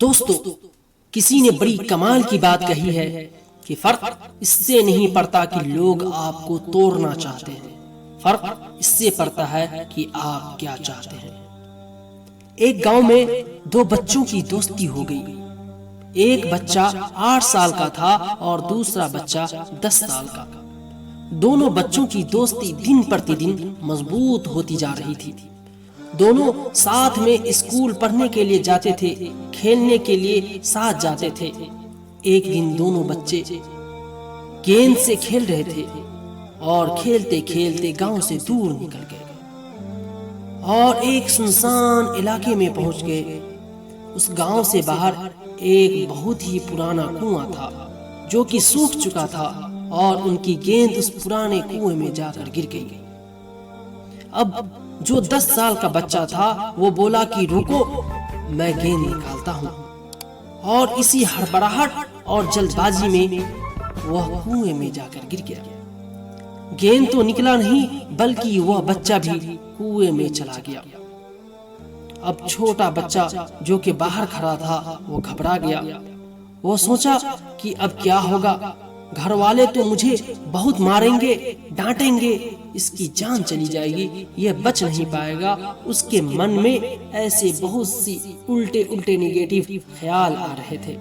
दोस्तों, किसी ने बड़ी कमाल की बात कही है कि फर्क इससे नहीं पड़ता कि लोग आपको तोड़ना चाहते हैं, फर्क इससे पड़ता है कि आप क्या चाहते हैं। एक गांव में दो बच्चों की दोस्ती हो गई। एक बच्चा 8 साल का था और दूसरा बच्चा 10 साल का। दोनों बच्चों की दोस्ती दिन प्रतिदिन मजबूत होती जा रही थी। दोनों साथ में स्कूल पढ़ने के लिए जाते थे, खेलने के लिए साथ जाते थे। एक दिन दोनों बच्चे गेंद से खेल रहे थे और खेलते खेलते गांव से दूर निकल गए और एक सुनसान इलाके में पहुंच गए। उस गांव से बाहर एक बहुत ही पुराना कुआं था जो कि सूख चुका था और उनकी गेंद उस पुराने कुएं में जाकर गिर गई। अब जो 10 साल का बच्चा था वो बोला कि रुको, मैं गेंद निकालता हूँ। और इसी हड़बड़ाहट और जल्दबाजी में वह कुएं में जाकर गिर गया। गेंद तो निकला नहीं बल्कि वह बच्चा भी कुएं में चला गया। अब छोटा बच्चा जो कि बाहर खड़ा था वो घबरा गया। वो सोचा कि अब क्या होगा, घर वाले तो मुझे बहुत मारेंगे, डांटेंगे, इसकी जान चली जाएगी, यह बच नहीं पाएगा। उसके मन में ऐसे बहुत सी उल्टे उल्टे नेगेटिव ख्याल आ रहे थे।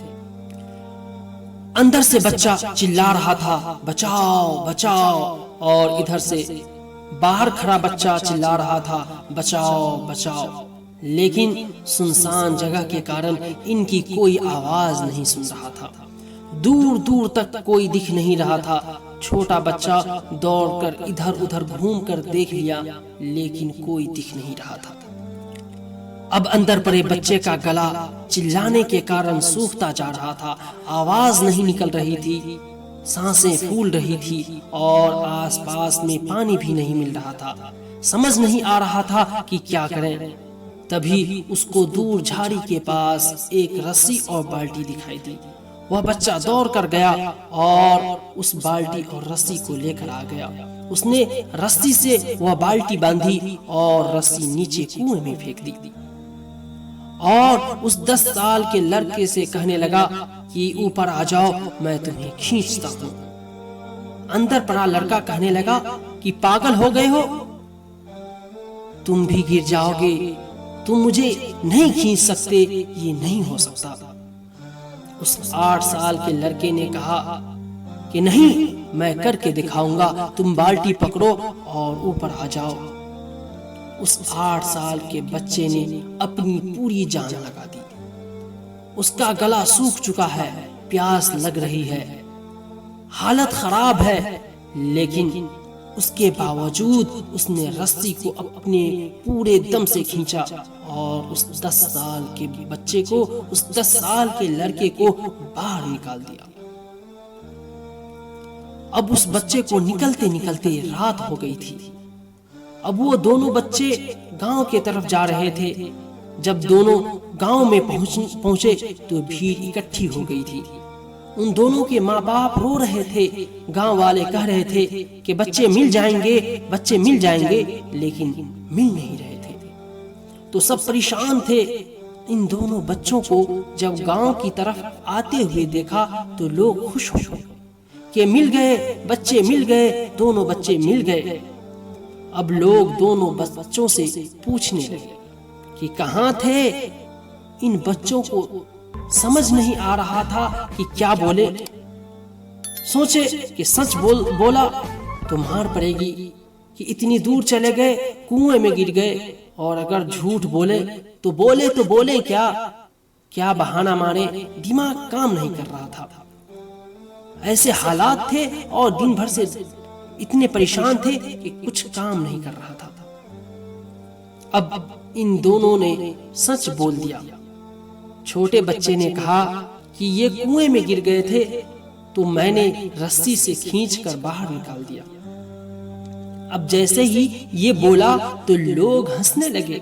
अंदर से बच्चा चिल्ला रहा था, बचाओ बचाओ, और इधर से बाहर खड़ा बच्चा चिल्ला रहा था, बचाओ बचाओ। लेकिन सुनसान जगह के कारण इनकी कोई आवाज नहीं सुन रहा था। दूर दूर तक कोई दिख नहीं रहा था। छोटा बच्चा दौड़कर इधर उधर घूमकर देख लिया, लेकिन कोई दिख नहीं रहा था। अब अंदर पड़े बच्चे का गला चिल्लाने के कारण सूखता जा रहा था। आवाज नहीं निकल रही थी, सांसें फूल रही थी और आसपास में पानी भी नहीं मिल रहा था। समझ नहीं आ रहा था कि क्या करें। तभी उसको दूर झाड़ी के पास एक रस्सी और बाल्टी दिखाई दी। वह बच्चा दौड़ कर गया और उस बाल्टी और रस्सी को लेकर आ गया। उसने रस्सी से वह बाल्टी बांधी और रस्सी नीचे कुएं में फेंक दी और उस 10 साल के लड़के से कहने लगा कि ऊपर आ जाओ, मैं तुम्हें खींचता हूँ। अंदर पड़ा लड़का कहने लगा कि पागल हो गए हो, तुम भी गिर जाओगे, तुम मुझे नहीं खींच सकते, ये नहीं हो सकता। उस 8 साल के लड़के ने कहा कि नहीं, मैं करके दिखाऊंगा, तुम बाल्टी पकड़ो और ऊपर आ जाओ। उस 8 साल के बच्चे ने अपनी पूरी जान लगा दी। उसका गला सूख चुका है, प्यास लग रही है, हालत खराब है, लेकिन उसके बावजूद उसने रस्सी को अपने पूरे दम से खींचा और उस 10 साल के बच्चे को, उस 10 साल के लड़के को बाहर निकाल दिया। अब उस बच्चे को निकलते निकलते रात हो गई थी। अब वो दोनों बच्चे गांव के तरफ जा रहे थे। जब दोनों गांव में पहुंचे तो भीड़ इकट्ठी हो गई थी। उन दोनों के माँ बाप रो रहे थे। गांव वाले कह रहे थे कि बच्चे मिल जाएंगे, बच्चे मिल जाएंगे, लेकिन मिल नहीं रहे थे। तो सब परेशान थे। इन दोनों बच्चों को जब गांव की तरफ आते हुए देखा तो लोग खुश हो गए कि मिल गए, बच्चे मिल गए, दोनों बच्चे मिल गए। अब लोग दोनों बच्चों से पूछने लगे कि कहाँ थे। इन बच्चों को समझ नहीं आ रहा था कि क्या बोले। सोचे कि सच बोला तो मार पड़ेगी कि इतनी दूर चले गए, कुएं में गिर गए, और अगर झूठ बोले तो बोले क्या बहाना मारे। दिमाग काम नहीं कर रहा था। ऐसे हालात थे और दिन भर से इतने परेशान थे कि कुछ काम नहीं कर रहा था। अब इन दोनों ने सच बोल दिया। छोटे बच्चे ने कहा कि ये कुएं में गिर गए थे तो मैंने रस्सी से खींचकर बाहर निकाल दिया। अब जैसे ही ये बोला तो लोग हंसने लगे।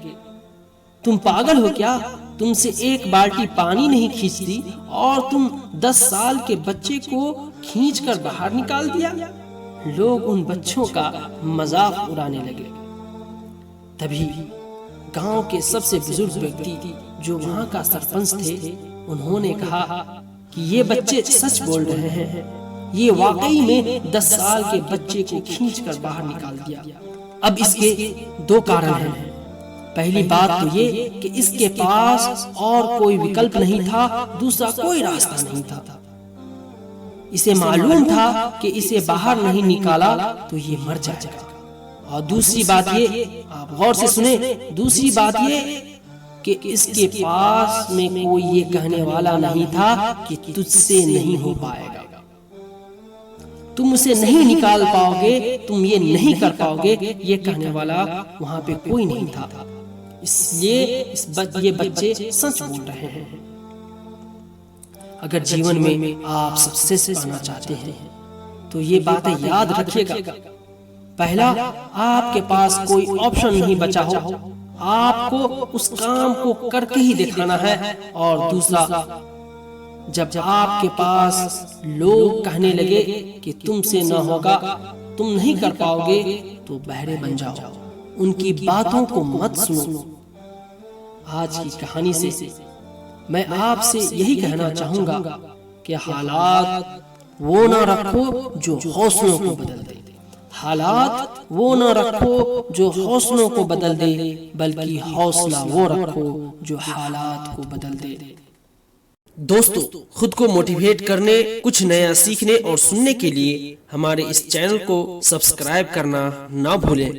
तुम पागल हो क्या, तुमसे एक बाल्टी पानी नहीं खींचती और तुम 10 साल के बच्चे को खींचकर बाहर निकाल दिया। लोग उन बच्चों का मजाक उड़ाने लगे। तभी गांव के सबसे बुजुर्ग व्यक्ति जो वहां का सरपंच थे उन्होंने कहा कि ये बच्चे सच बोल रहे हैं, ये वाकई में 10 साल के बच्चे को खींचकर बाहर निकाल दिया। अब इसके 2 कारण हैं। पहली बात तो ये कि इसके पास और कोई विकल्प नहीं था, दूसरा कोई रास्ता नहीं था। इसे मालूम था कि इसे बाहर नहीं निकाला तो ये मर जाएगा। और दूसरी बात ये, आप गौर से सुने, दूसरी बात ये कि इसके पास में कोई ये कहने वाला नहीं था कि तुझसे नहीं हो पाएगा, तुम उसे नहीं निकाल पाओगे, तुम ये नहीं कर पाओगे, ये कहने वाला वहां पे कोई नहीं था। इसलिए ये बच्चे सच बोल रहे हैं। अगर जीवन में आप सक्सेस पाना चाहते हैं तो ये बातें याद रखिएगा। पहला, आपके पास कोई ऑप्शन नहीं बचा हो, आपको उस काम को करके ही दिखाना है। और दूसरा, जब आपके पास लोग कहने लगे कि तुमसे न होगा, तुम नहीं कर पाओगे, तो बहरे बन जाओ, उनकी बातों को मत सुनो। आज की कहानी से मैं आपसे यही कहना चाहूंगा कि हालात वो न रखो जो हौसलों को बदल दे, हालात वो न रखो जो हौसलों को बदल दे, बल्कि हौसला वो रखो जो हालात को बदल दे। दोस्तों, खुद को मोटिवेट करने, कुछ नया सीखने और सुनने के लिए हमारे इस चैनल को सब्सक्राइब करना ना भूलें।